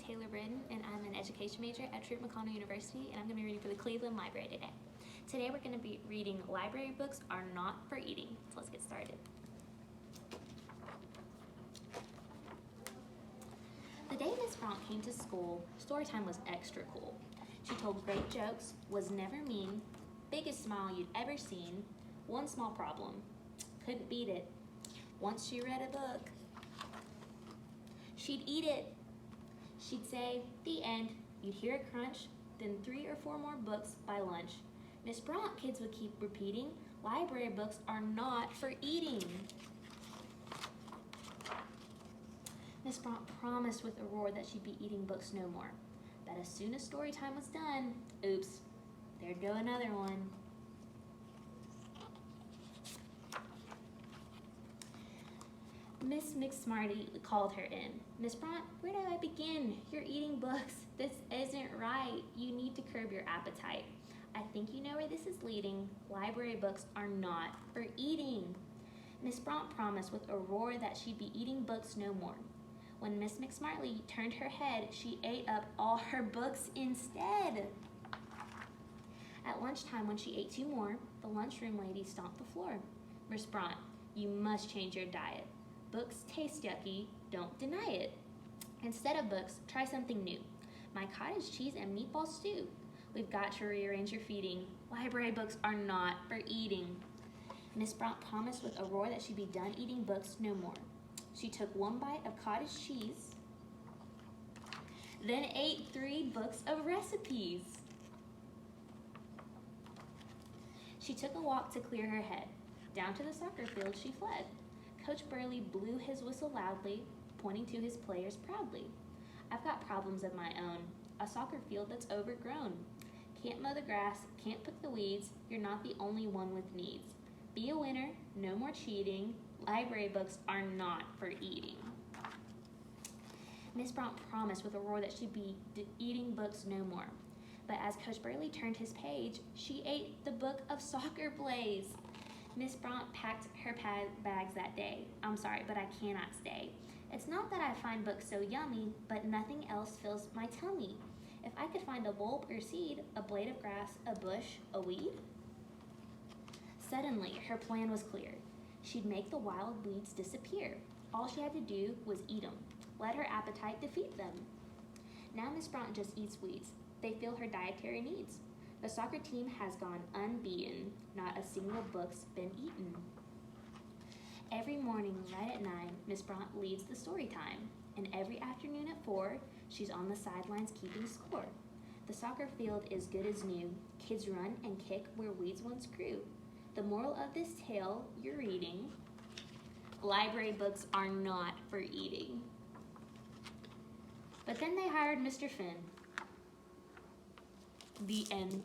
Taylor Britton, and I'm an education major at Truett McConnell University, and I'm going to be reading for the Cleveland Library today. Today we're going to be reading Library Books Are Not for Eating. So let's get started. The day Miss Bronk came to school, story time was extra cool. She told great jokes, was never mean, biggest smile you'd ever seen, one small problem, couldn't beat it. Once she read a book, she'd eat it. She'd say, the end. You'd hear a crunch, then 3 or 4 more books by lunch. Miss Bronk, kids would keep repeating, library books are not for eating. Miss Bronk promised with a roar that she'd be eating books no more. But as soon as story time was done, oops, there'd go another one. Miss McSmarty called her in. Miss Bronk, where do I begin? You're eating books. This isn't right. You need to curb your appetite. I think you know where this is leading. Library books are not for eating. Miss Bronk promised with a roar that she'd be eating books no more. When Miss McSmarty turned her head, she ate up all her books instead. At lunchtime, when she ate 2 more, the lunchroom lady stomped the floor. Miss Bronk, you must change your diet. Books taste yucky, don't deny it. Instead of books, try something new. My cottage cheese and meatball stew. We've got to rearrange your feeding. Library books are not for eating. Miss Bronk promised with a roar that she'd be done eating books no more. She took 1 bite of cottage cheese, then ate 3 books of recipes. She took a walk to clear her head. Down to the soccer field she fled. Coach Burley blew his whistle loudly, pointing to his players proudly. I've got problems of my own, a soccer field that's overgrown. Can't mow the grass, can't pick the weeds, you're not the only one with needs. Be a winner, no more cheating, library books are not for eating. Miss Bronk promised with a roar that she'd be eating books no more. But as Coach Burley turned his page, she ate the book of soccer plays. Miss Bronk packed her bags that day. I'm sorry, but I cannot stay. It's not that I find books so yummy, but nothing else fills my tummy. If I could find a bulb or seed, a blade of grass, a bush, a weed. Suddenly, her plan was clear. She'd make the wild weeds disappear. All she had to do was eat them. Let her appetite defeat them. Now Miss Bronk just eats weeds. They fill her dietary needs. The soccer team has gone unbeaten. Not a single book's been eaten. Every morning, right at 9, Miss Bronk leads the story time. And every afternoon at 4, she's on the sidelines keeping score. The soccer field is good as new. Kids run and kick where weeds once grew. The moral of this tale you're reading, library books are not for eating. But then they hired Mr. Finn. The end.